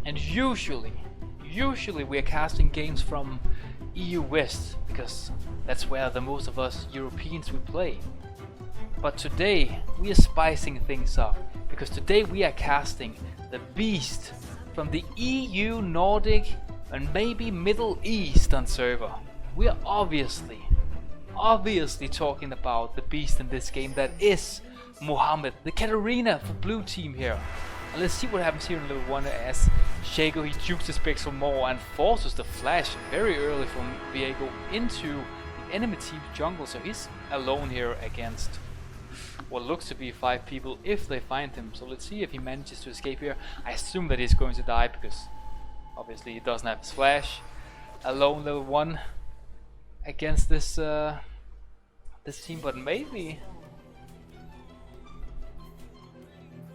And usually we are casting games from EU West, because that's where the most of us Europeans we play. But today we are spicing things up, because today we are casting the beast from the EU Nordic and maybe Middle Eastern server. We are obviously talking about the beast in this game, that is Mohammed, the Katarina for blue team here. And let's see what happens here in level 1 as Shaco, he jukes his pixel more and forces the flash very early from Viego into the enemy team's jungle, so he's alone here against what looks to be 5 people if they find him. So let's see if he manages to escape here. I assume that he's going to die because obviously he doesn't have his flash. Alone level 1 against this this team, but maybe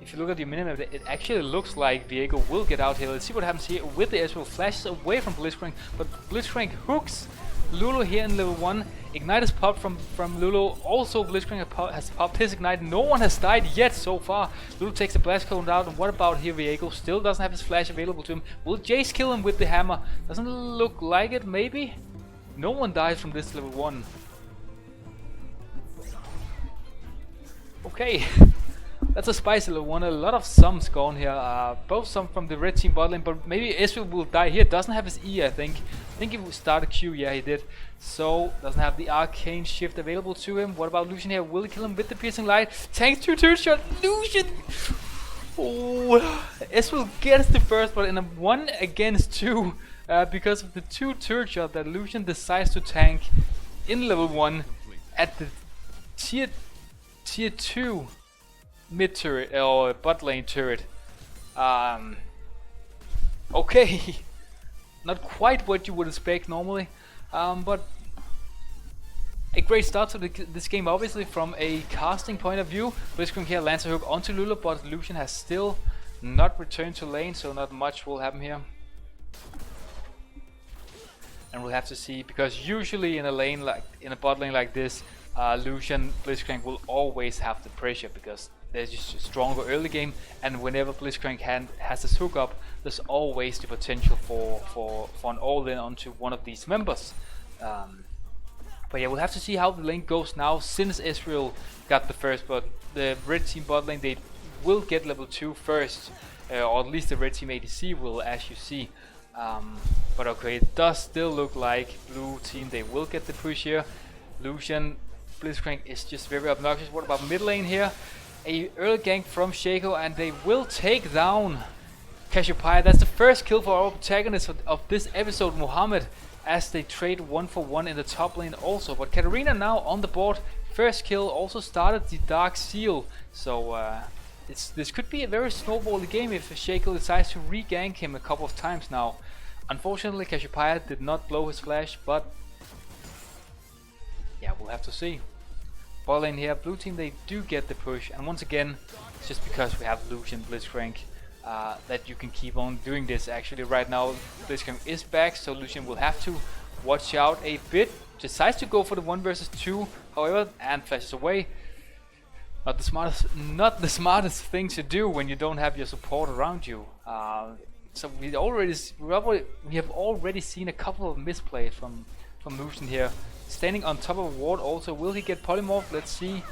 if you look at the minimap, it actually looks like Viego will get out here. Let's see what happens here with the Ezreal. Flashes away from Blitzcrank, but Blitzcrank hooks Lulu here in level 1. Ignite is popped from Lulu. Also Blitzcrank has popped his Ignite. No one has died yet so far. Lulu takes the Blast Cone out, and what about here Viego? Still doesn't have his flash available to him. Will Jace kill him with the hammer? Doesn't look like it, maybe? No one dies from this level 1. Okay. That's a spicy little one. A lot of sums gone here. Both some from the red team bot lane, but maybe Ezreal will die here. Doesn't have his E, I think. I think he will start a Q. Yeah, he did. So doesn't have the arcane shift available to him. What about Lucian here? Will he kill him with the piercing light? Tanks 2 turret shot. Lucian. Oh, Ezreal gets the first, but in a 1 against 2, because of the 2 turret shot that Lucian decides to tank in level 1 at the tier 2. Mid turret or bot lane turret. Okay, not quite what you would expect normally, but a great start to this game, obviously from a casting point of view. Blitzcrank here lands a hook onto Lulu, but Lucian has still not returned to lane, so not much will happen here. And we'll have to see, because usually in a bot lane like this, Lucian Blitzcrank will always have the pressure, because there's just a stronger early game, and whenever Blitzcrank has his hook up, there's always the potential for an all-in onto one of these members. But yeah, we'll have to see how the lane goes now, since Ezreal got the first, but the red team bot lane, they will get level 2 first, or at least the red team ADC will, as you see. But okay, it does still look like blue team, they will get the push here. Lucian Blitzcrank is just very obnoxious. What about mid lane here? A early gank from Shaco, and they will take down Cassiopeia. That's the first kill for our protagonist of this episode, Mohammed, as they trade 1 for 1 in the top lane also. But Katarina now on the board. First kill also started the Dark Seal. So this could be a very snowbally game if Shaco decides to re-gank him a couple of times now. Unfortunately, Cassiopeia did not blow his flash, but yeah, we'll have to see. Bot lane here, blue team, they do get the push, and once again, it's just because we have Lucian Blitzcrank that you can keep on doing this. Actually, right now Blitzcrank is back, so Lucian will have to watch out a bit. Decides to go for the 1 versus 2, however, and flashes away. Not the smartest thing to do when you don't have your support around you. So we have already seen a couple of misplays from Lucian here. Standing on top of a ward also. Will he get polymorph? Let's see.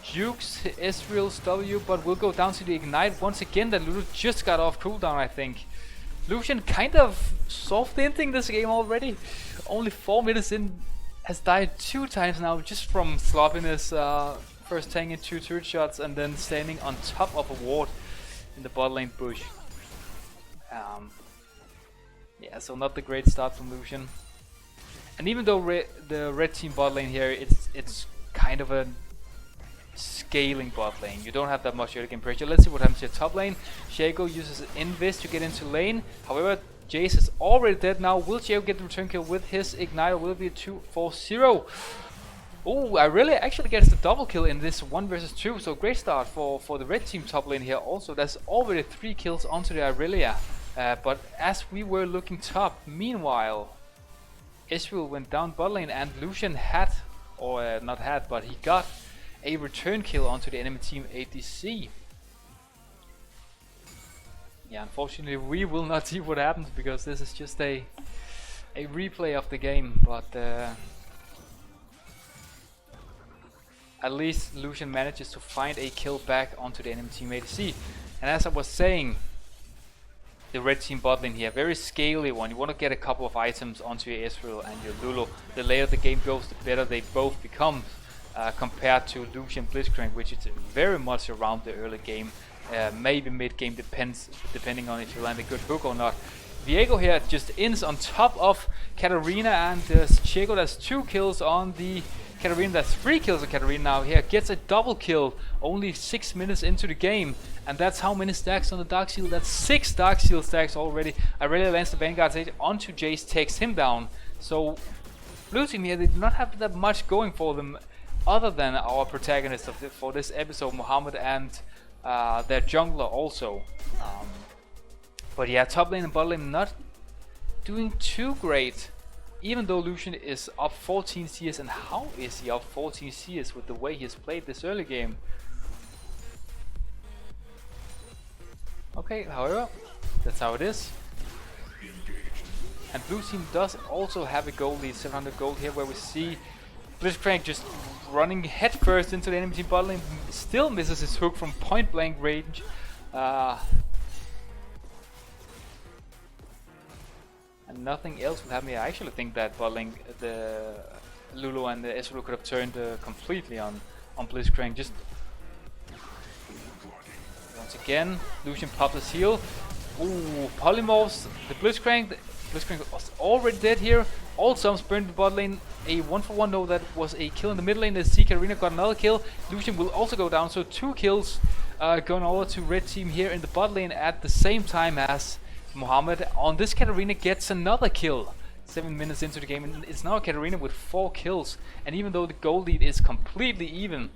Jukes Ezreal's W, but will go down to the Ignite once again. That Lulu just got off cooldown, I think. Lucian kind of soft hinting this game already. Only 4 minutes in, has died 2 times now just from sloppiness. First tanking 2 turret shots and then standing on top of a ward in the bot lane bush. Yeah, so not the great start from Lucian. And even though the red team bot lane here, it's kind of a scaling bot lane. You don't have that much early game pressure. Let's see what happens here. Top lane, Shaco uses Invis to get into lane. However, Jace is already dead now. Will Shaco get the return kill with his Ignite, or will it be a 2-4-0? Oh, Irelia actually gets the double kill in this 1 versus 2. So great start for the red team top lane here also. There's already 3 kills onto the Irelia. But as we were looking top, meanwhile, Ezreal went down bot lane, and Lucian had, or not had, but he got a return kill onto the enemy team ADC. yeah, unfortunately we will not see what happens because this is just a replay of the game, but at least Lucian manages to find a kill back onto the enemy team ADC. And as I was saying, the red team bot lane here, very scaly one. You want to get a couple of items onto your Ezreal and your Lulu. The later the game goes, the better they both become, compared to Lucian Blitzcrank, which is very much around the early game, maybe mid game, depending on if you land a good hook or not. Viego here just ends on top of Katarina, and Chieko does 2 kills on the Katarina. That's 3 kills on Katarina now. Here gets a double kill only 6 minutes into the game, and that's how many stacks on the Dark Seal. That's 6 Dark Seal stacks already. Irelia lands the Vanguard's Age onto Jace, takes him down. So blue team here, they do not have that much going for them other than our protagonist for this episode, Mohammed, and their jungler also. But yeah, top lane and bot lane not doing too great, even though Lucian is up 14 CS. And how is he up 14 CS with the way he has played this early game? Okay, however, that's how it is. And blue team does also have a gold lead, 700 gold here, where we see Blitzcrank just running headfirst into the enemy team bot lane, still misses his hook from point blank range. And nothing else will happen here. I actually think that bot lane, the Lulu and the Ezreal could have turned completely on Blitzcrank. Just once again, Lucian pops his heal. Ooh, polymorphs the Blitzcrank. Blitzcrank was already dead here. All sums burned the bot lane. A 1-for-1 though, that was a kill in the mid lane. The Katarina got another kill. Lucian will also go down, so 2 kills going over to red team here in the bot lane at the same time as Mohammed on this Katarina gets another kill 7 minutes into the game, and it's now Katarina with 4 kills. And even though the goal lead is completely even,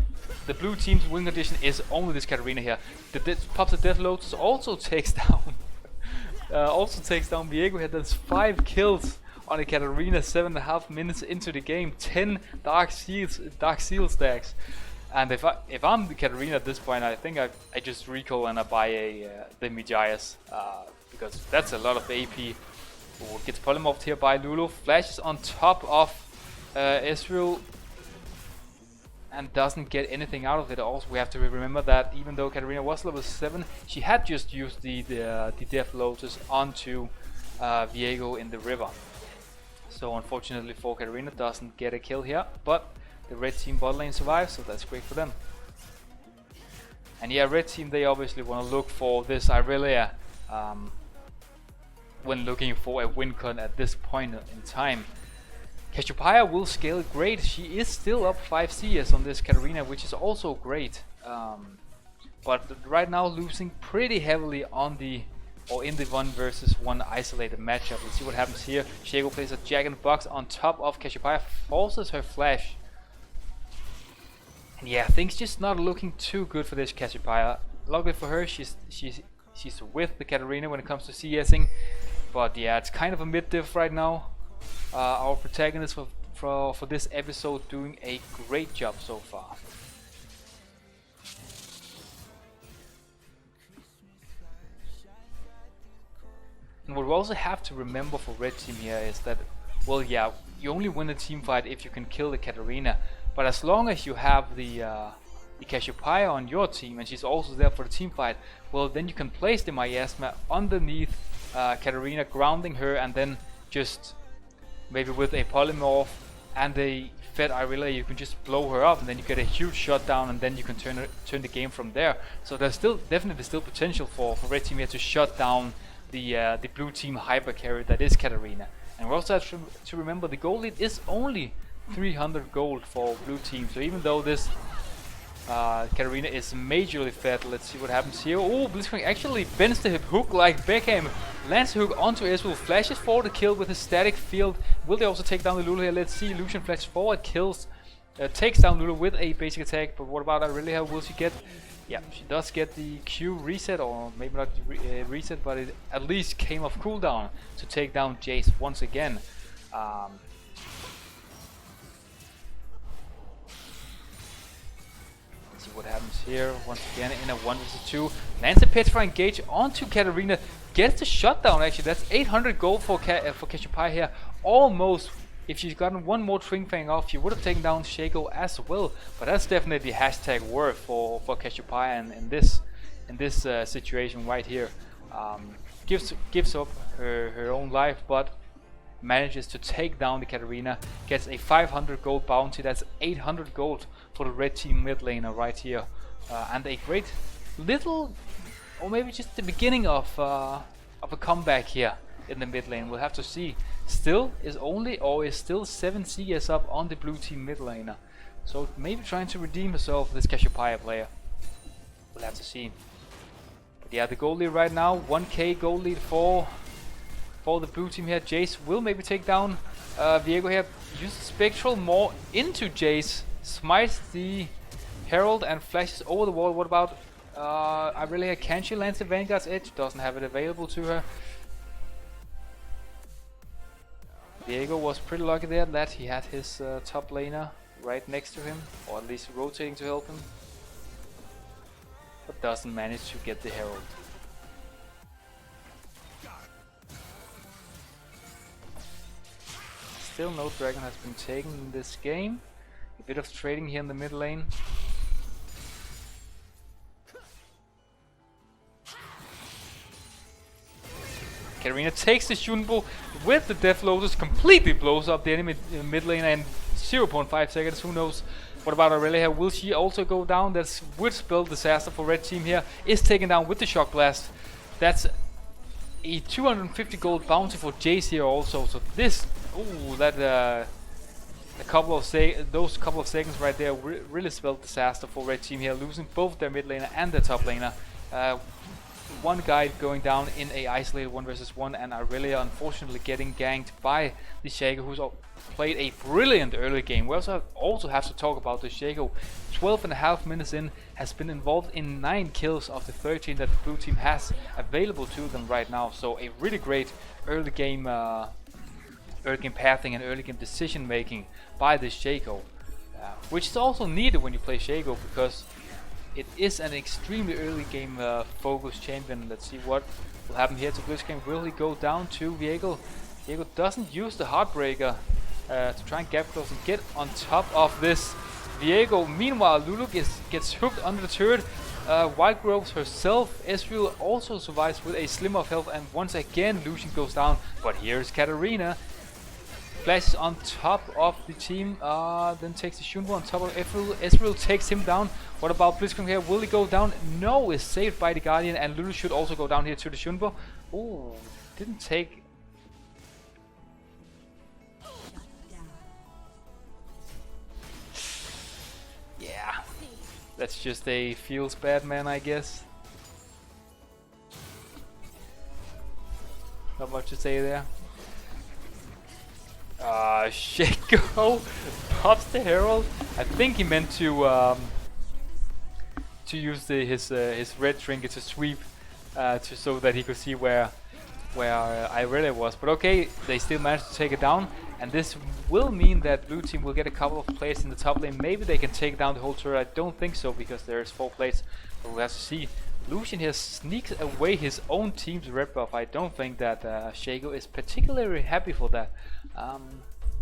the blue team's win condition is only this Katarina here. The pops of Death Lotus also takes down Viego here. That's 5 kills on a Katarina 7.5 minutes into the game. 10 Dark Seal stacks. And if I'm the Katarina at this point, I think I just recall and I buy the Mijajas, because that's a lot of AP. Ooh, gets polymorphed here by Lulu, flashes on top of Ezreal and doesn't get anything out of it. Also, we have to remember that even though Katarina was level 7, she had just used the Death Lotus onto Viego in the river. So unfortunately for Katarina, doesn't get a kill here, but the red team bot lane survives, so that's great for them. And yeah, red team, they obviously want to look for this Irelia when looking for a win con at this point in time. Cassiopeia will scale great. She is still up 5 CS on this Katarina, which is also great. But right now losing pretty heavily on the in the 1-versus-1 isolated matchup. Let's see what happens here. Chieko plays a Jack in the Box on top of Cassiopeia, forces her flash. And yeah, things just not looking too good for this Cassiopeia. Luckily for her, she's with the Katarina when it comes to CSing. But yeah, it's kind of a mid-diff right now. Our protagonist for this episode doing a great job so far. And what we also have to remember for red team here is that, well, yeah, you only win a team fight if you can kill the Katarina. But as long as you have the Cassiopeia on your team and she's also there for the team fight, well, then you can place the Miasma underneath Katarina, grounding her, and then just maybe with a polymorph and a fed Irelia, you can just blow her up, and then you get a huge shutdown, and then you can turn the game from there. So there's definitely still potential for red team here to shut down the blue team hyper carry that is Katarina. And we also have to remember the gold lead is only 300 gold for blue team. So even though this Katarina is majorly fed, let's see what happens here. Oh, Blitzcrank actually bends the hip hook like Beckham. Lands the hook onto Ezreal, flashes for the kill with a static field. Will they also take down the Lulu here? Let's see. Lucian flashes forward, kills, takes down Lulu with a basic attack. But what about Irelia? Will she get? Yeah, she does get the Q reset, or maybe not reset, but it at least came off cooldown to take down Jace once again. See what happens here. Once again in a 1v2. Lands a Petrify engage onto Katarina. Gets the shutdown actually. That's 800 gold for Cassiopeia here. Almost. If she's gotten one more Twin Fang off, she would have taken down Shaco as well. But that's definitely hashtag worth for Cassiopeia in this situation right here. Gives up her own life, but manages to take down the Katarina. Gets a 500 gold bounty. That's 800 gold for the red team mid laner right here, and a great little, or maybe just the beginning of a comeback here in the mid lane. We'll have to see. Still is still 7 CS up on the blue team mid laner. So maybe trying to redeem herself, this Cassiopeia player. We'll have to see. But yeah, the gold lead right now, 1k gold lead for the blue team here. Jace will maybe take down Viego here. Uses Spectral more into Jace. Smites the Herald and flashes over the wall. What about Irelia? Can she land the Vanguard's Edge? Doesn't have it available to her. Viego was pretty lucky there that he had his top laner right next to him, or at least rotating to help him, but doesn't manage to get the Herald. Still no dragon has been taken in this game. A bit of trading here in the mid lane. Katarina takes the Shunbo with the Death Lotus, completely blows up the enemy mid lane in 0.5 seconds. Who knows? What about Aurelia? Will she also go down? That's would spell disaster for red team here. Is taken down with the Shock Blast. That's a 250 gold bounty for Jace here also. So this, those couple of seconds right there really spelled disaster for red team here, losing both their mid laner and their top laner. One guy going down in a isolated 1v1, and Aurelia unfortunately getting ganked by the Shaco, who's played a brilliant early game. We also have to talk about the Shaco. 12.5 minutes in, has been involved in 9 kills of the 13 that the blue team has available to them right now. So a really great early game pathing and early game decision making by this Shaco, which is also needed when you play Shaco, because it is an extremely early game focused champion. Let's see what will happen here to Blitzcrank. Will he go down to Viego? Viego doesn't use the Heartbreaker to try and gap close and get on top of this Viego. Meanwhile, Lulu gets hooked under the turret. Wild Groves herself. Ezreal also survives with a slim of health, and once again Lucian goes down. But here's Katarina. Flashes on top of the team, then takes the Shunbo on top of Ezreal. Ezreal takes him down. What about Blitzcrank here? Will he go down? No, is saved by the Guardian, and Lulu should also go down here to the Shunbo. Oh, didn't take. Yeah, that's just a feels bad man, I guess. Not much to say there. Shaco pops the Herald. I think he meant to use his red trinket to sweep, so that he could see where Irelia was. But okay, they still managed to take it down, and this will mean that blue team will get a couple of plays in the top lane. Maybe they can take down the whole turret. I don't think so, because there's 4 plays. But we'll have to see. Lucian here sneaks away his own team's red buff. I don't think that Shaco is particularly happy for that.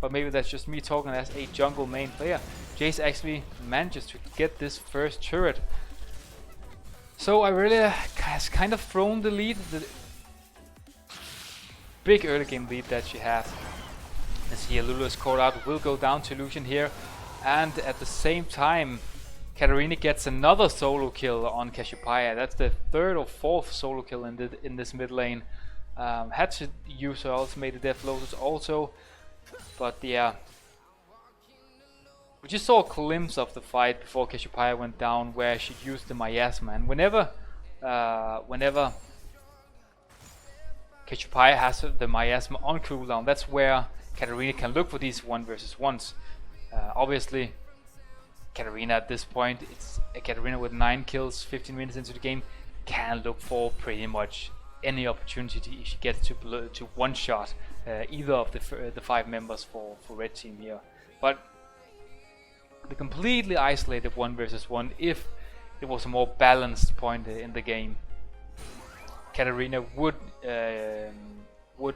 But maybe that's just me talking as a jungle main player. Jace actually manages to get this first turret. So Irelia has kind of thrown the lead, the big early game lead that she has. Let's see, Lulu is caught out, will go down to Lucian here. And at the same time, Katarina gets another solo kill on Cassiopeia. That's the 3rd or 4th solo kill in this mid lane. Had to use her ultimate Death Lotus also, but yeah, we just saw a glimpse of the fight before Cassiopeia went down, where she used the miasma. And whenever Cassiopeia has the miasma on cooldown, that's where Katarina can look for these 1v1s. Obviously, Katarina at this point, it's a Katarina with 9 kills, 15 minutes into the game, can look for pretty much any opportunity if she gets to one shot either of the 5 members for red team here. But the completely isolated 1 versus 1 if it was a more balanced point in the game. Katarina would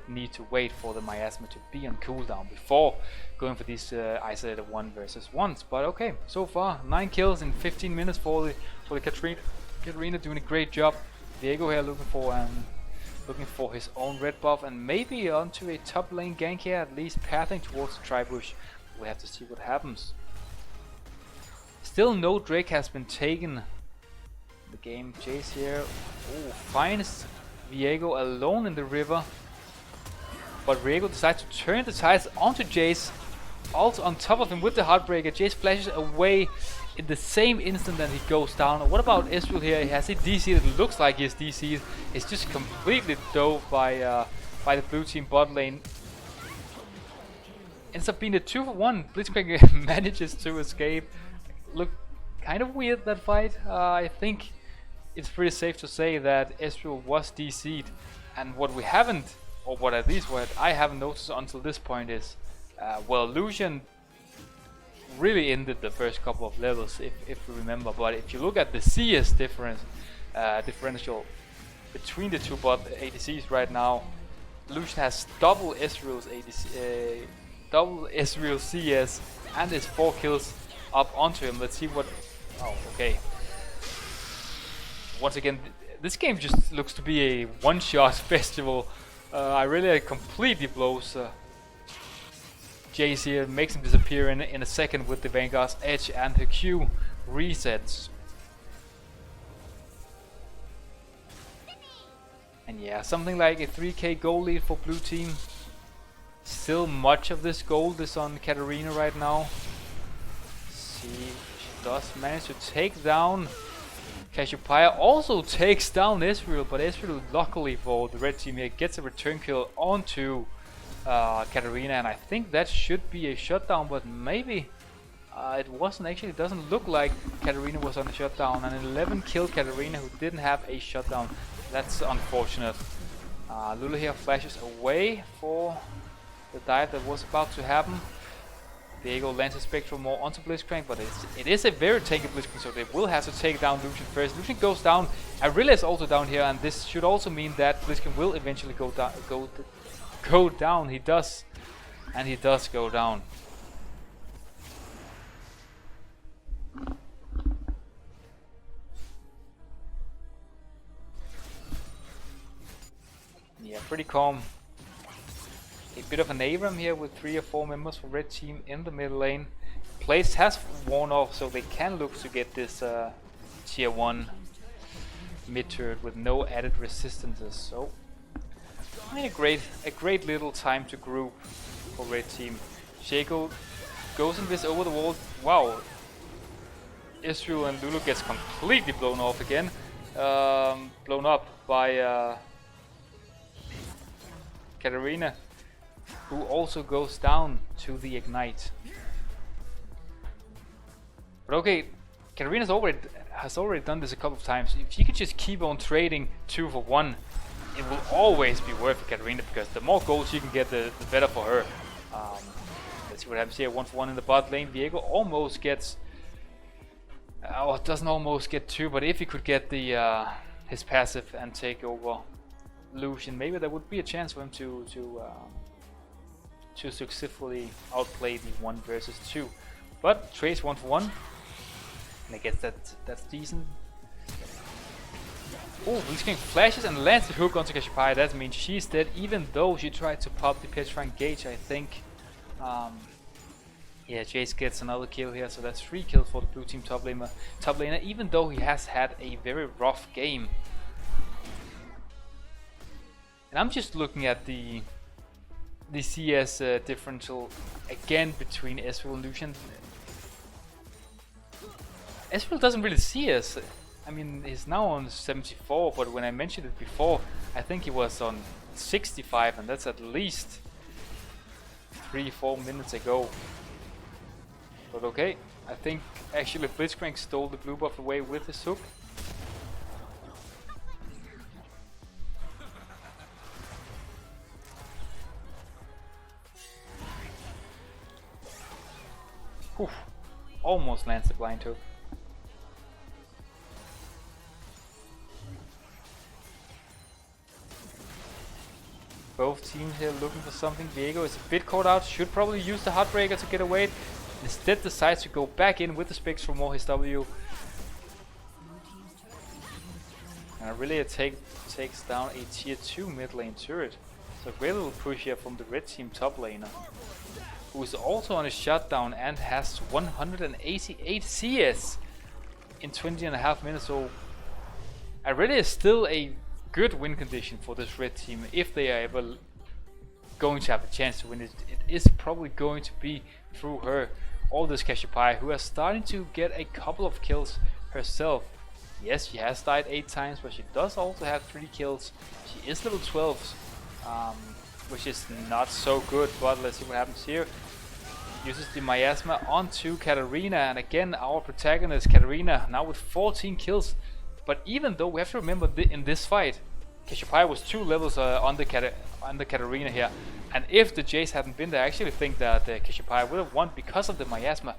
need to wait for the miasma to be on cooldown before going for these isolated 1 versus 1s. But okay, so far 9 kills in 15 minutes for the Katarina. Katarina doing a great job. Diego here looking for his own red buff and maybe onto a top lane gank here, at least pathing towards the tri-bush. We'll have to see what happens. Still no Drake has been taken. The game Jace here. Oh, finds Viego alone in the river. But Viego decides to turn the tides onto Jace. Also on top of him with the Heartbreaker. Jace flashes away in the same instant that he goes down. What about Ezreal here? Has he DC'd? It looks like he's DC'd. It's just completely dove by the blue team bot lane. Ends up being a 2-for-1. Blitzcrank manages to escape. Look, kind of weird that fight. I think it's pretty safe to say that Ezreal was DC'd, and what we haven't, or what at least what I haven't noticed until this point is, well, Lucian really ended the first couple of levels, if we remember. But if you look at the CS differential between the two bot ADCs right now, Lucian has double Ezreal's ADC, double Ezreal CS, and is 4 kills up onto him. Let's see what. Oh, okay. Once again, this game just looks to be a one-shot festival. I really completely blows Jace here, makes him disappear in a second with the Vanguard's edge, and her Q resets. And yeah, something like a 3k gold lead for blue team. Still much of this gold is on Katarina right now. See, she does manage to take down Cassiopeia, also takes down Ezreal, but Ezreal, luckily for the red team here, gets a return kill onto Katarina, and I think that should be a shutdown, but maybe it wasn't. Actually, it doesn't look like Katarina was on a shutdown. An 11 kill Katarina who didn't have a shutdown. That's unfortunate. Lulu here flashes away for the dive that was about to happen. Diego lands a Spectral more onto Blitzcrank, but it is a very tanky Blitzcrank, so they will have to take down Lucian first. Lucian goes down, Aurelia is also down here, and this should also mean that Blitzcrank will eventually go down. He does, and he does go down. Yeah, pretty calm. A bit of an ARAM here with 3 or 4 members from red team in the middle lane. Place has worn off, so they can look to get this tier 1 mid turret with no added resistances. So a great little time to group for red team. Shaco goes in this over the wall. Wow. Ezreal and Lulu gets completely blown off again. Blown up by Katarina, who also goes down to the ignite. But okay, Katarina has already done this a couple of times. If she could just keep on trading 2 for 1, it will always be worth it, Katarina, because the more gold she can get, the better for her. Let's see what happens here. 1 for 1 in the bot lane. Viego almost gets. Oh, it doesn't almost get 2, but if he could get the his passive and take over Lucian, maybe there would be a chance for him to successfully outplay the 1 versus 2. But trades 1 for 1, and I guess that's decent. Oh, Blitzcrank flashes and lands the hook onto Cassiopeia. That means she's dead, even though she tried to pop the Petrifying Gauge, I think. Yeah, Jace gets another kill here, so that's 3 kills for the blue team top laner, even though he has had a very rough game. And I'm just looking at the CS differential again between Ezreal and Lucian. Ezreal doesn't really see us. I mean, he's now on 74, but when I mentioned it before, I think he was on 65, and that's at least 3-4 minutes ago. But okay, I think actually Blitzcrank stole the blue buff away with his hook. Whew. almost lands the blind hook. Both teams here looking for something. Viego is a bit caught out, should probably use the Heartbreaker to get away. Instead decides to go back in with the Specs for more his W. And really it takes down a tier 2 mid lane turret. So great little push here from the red team top laner, who is also on a shutdown and has 188 CS in 20.5 minutes. So really is still a good win condition for this red team if they are ever going to have a chance to win it. It is probably going to be through her or this Cassiopeia, who is starting to get a couple of kills herself. Yes, she has died 8 times, but she does also have 3 kills. She is level 12, which is not so good, but let's see what happens here. Uses the miasma onto Katarina, and again our protagonist Katarina now with 14 kills. But even though we have to remember in this fight, Cassiopeia was 2 levels under Katarina here, and if the Jace hadn't been there, I actually think that Cassiopeia would have won because of the miasma.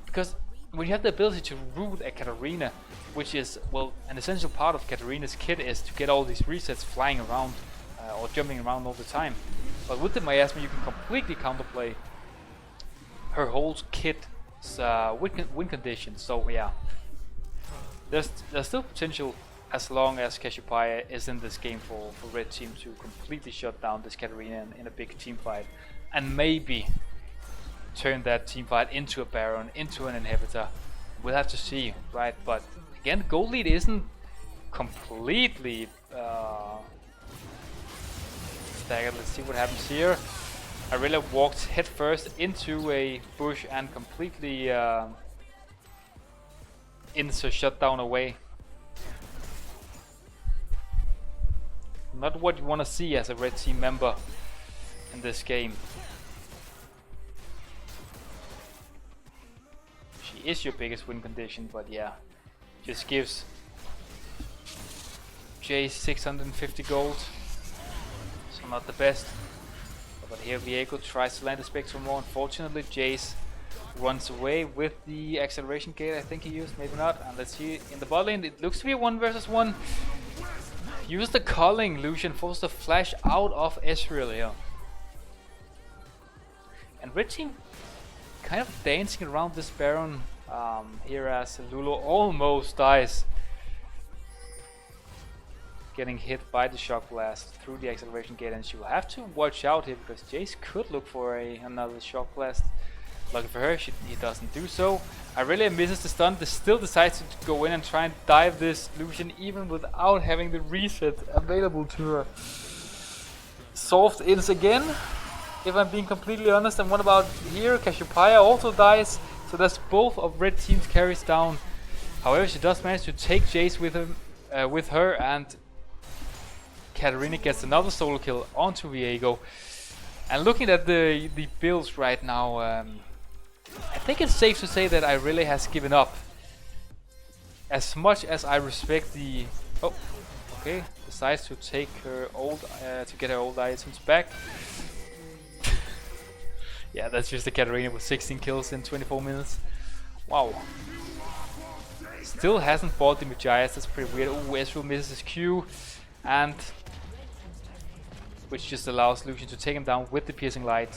Because when you have the ability to root a Katarina, which is, well, an essential part of Katarina's kit is to get all these resets flying around or jumping around all the time. But with the miasma you can completely counterplay her whole kit's win condition. So yeah, there's still potential as long as Cassiopeia is in this game for red team to completely shut down this Katarina in a big team fight, and maybe turn that team fight into a Baron, into an inhibitor. We'll have to see, right? But again, gold lead isn't completely staggered. Let's see what happens here. Arilla walked headfirst into a bush and completely shut down away. Not what you want to see as a red team member in this game. She is your biggest win condition, but yeah, just gives Jace 650 gold, so not the best. But here Viego tries to land the Spectre more. Unfortunately, Jace runs away with the acceleration gate. I think he used, maybe not. And let's see, in the bot lane, it looks to be 1 versus 1. Use the culling. Lucian forced the flash out of Ezreal here. And red team kind of dancing around this Baron here as Lulu almost dies, getting hit by the shock blast through the acceleration gate, and she will have to watch out here because Jace could look for another shock blast. Lucky for her, he doesn't do so. Irelia misses the stun, still decides to go in and try and dive this Lucian even without having the reset available to her. Soft ins again, if I'm being completely honest. And what about here? Cassiopeia also dies, so that's both of red team's carries down. However, she does manage to take Jace with her, and Katarina gets another solo kill onto Viego. And looking at the builds right now, I think it's safe to say that Irelia has given up. As much as I respect the... Oh, okay, decides to take her old, to get her old items back. Yeah, that's just the Katarina with 16 kills in 24 minutes. Wow. Still hasn't bought the Magias, that's pretty weird. Oh, Ezreal misses his Q, and which just allows Lucian to take him down with the piercing light.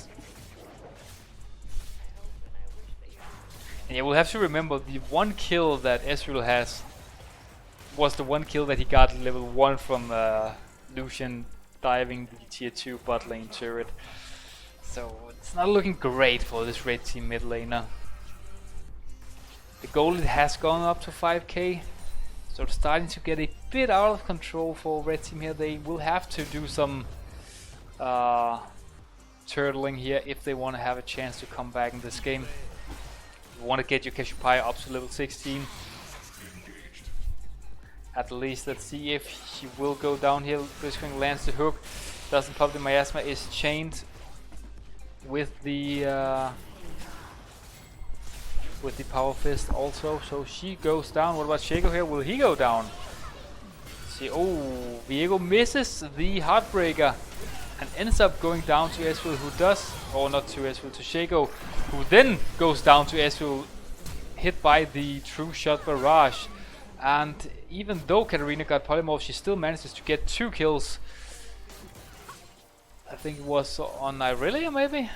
And yeah, we'll have to remember the 1 kill that Ezreal has was the 1 kill that he got level 1 from Lucian diving the tier 2 bot lane turret. So it's not looking great for this red team mid laner. The gold has gone up to 5k, so it's starting to get a bit out of control for red team here. They will have to do some turtling here if they want to have a chance to come back in this game. You want to get your Cassiopeia up to level 16. At least let's see if she will go downhill. Blitzcrank lands the hook, doesn't pop the miasma, is chained with the power fist also, so she goes down. What about Shaco here? Will he go down? Let's see, oh, Viego misses the Heartbreaker and ends up going down to Ezreal, who does, or not to Ezreal, to Shaco, who then goes down to Ezreal hit by the true shot barrage. And even though Katarina got polymorph, she still manages to get 2 kills. I think it was on Irelia maybe?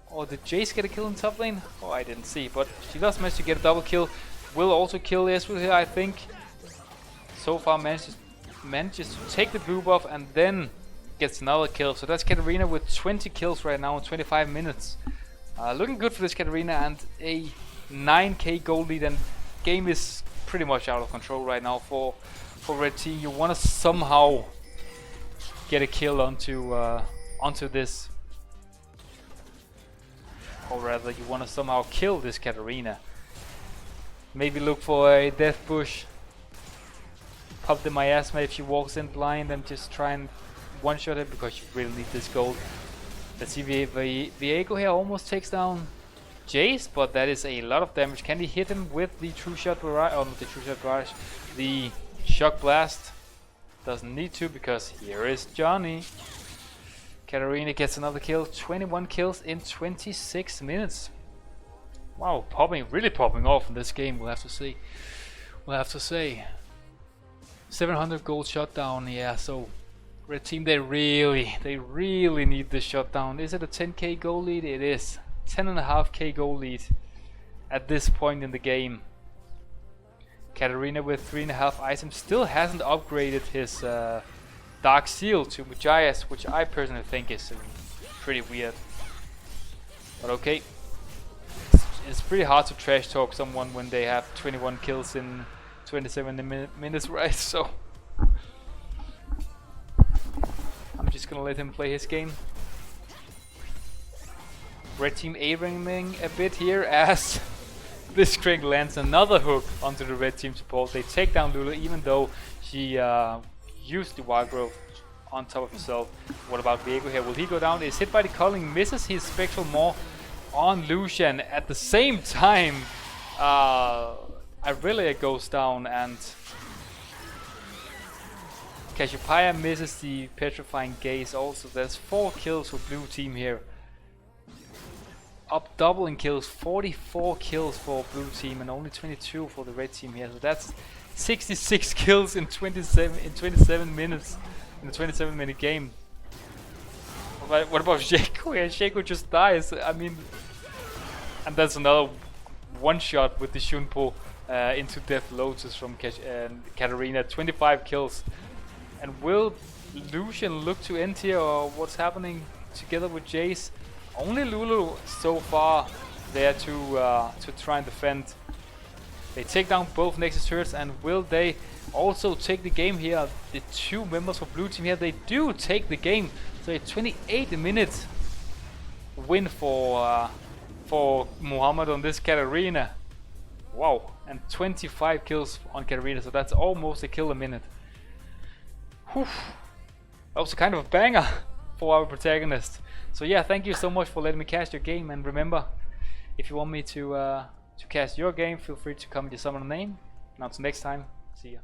Or did Jace get a kill in top lane? Oh, I didn't see, but she does manage to get a double kill. Will also kill Ezreal here, I think. So far manages to take the blue buff and then gets another kill. So that's Katarina with 20 kills right now in 25 minutes. Looking good for this Katarina, and a 9k gold lead, and game is pretty much out of control right now for red team. You want to somehow get a kill onto this, or rather you want to somehow kill this Katarina. Maybe look for a death push, pop the miasma if she walks in blind, and just try and one-shot it because you really need this gold. Let's see, Viego here almost takes down Jace, but that is a lot of damage. Can he hit him with the true shot barrage? Oh, not the true shot barrage, the shock blast. Doesn't need to, because here is Johnny. Katarina gets another kill. 21 kills in 26 minutes. Wow, really popping off in this game. We'll have to see. We'll have to say. 700 gold shutdown. Yeah, so red team, they really need this shutdown. Is it a 10k goal lead? It is. 10.5k goal lead at this point in the game. Katarina with 3.5 items still hasn't upgraded his Dark Seal to Mujaya's, which I personally think is pretty weird. But okay, it's pretty hard to trash talk someone when they have 21 kills in 27 minutes, right? So I'm just gonna let him play his game. Red team A-ringing a bit here as Blitzcrank lands another hook onto the red team support. They take down Lulu even though she used the wild growth on top of himself. What about Viego here? Will he go down? Is hit by the culling, misses his spectral maw on Lucian. At the same time, Irelia goes down and Cassiopeia misses the petrifying gaze also. There's 4 kills for blue team here. Up double in kills, 44 kills for blue team and only 22 for the red team here. So that's 66 kills in 27 minutes in a 27-minute game. What about Shaco? Yeah, Shaco just dies. I mean, and that's another one shot with the Shunpo into Death Lotus from Katarina. 25 kills. And will Lucian look to end here, or what's happening together with Jace? Only Lulu so far there to try and defend. They take down both Nexus turrets, and will they also take the game here? The 2 members of blue team here, they do take the game. So a 28-minute win for Muhammad on this Katarina. Wow, and 25 kills on Katarina, so that's almost a kill a minute. Whew. That was kind of a banger for our protagonist. So yeah, thank you so much for letting me cast your game, and remember, if you want me to cast your game, feel free to comment your summon name. And until next time, see ya.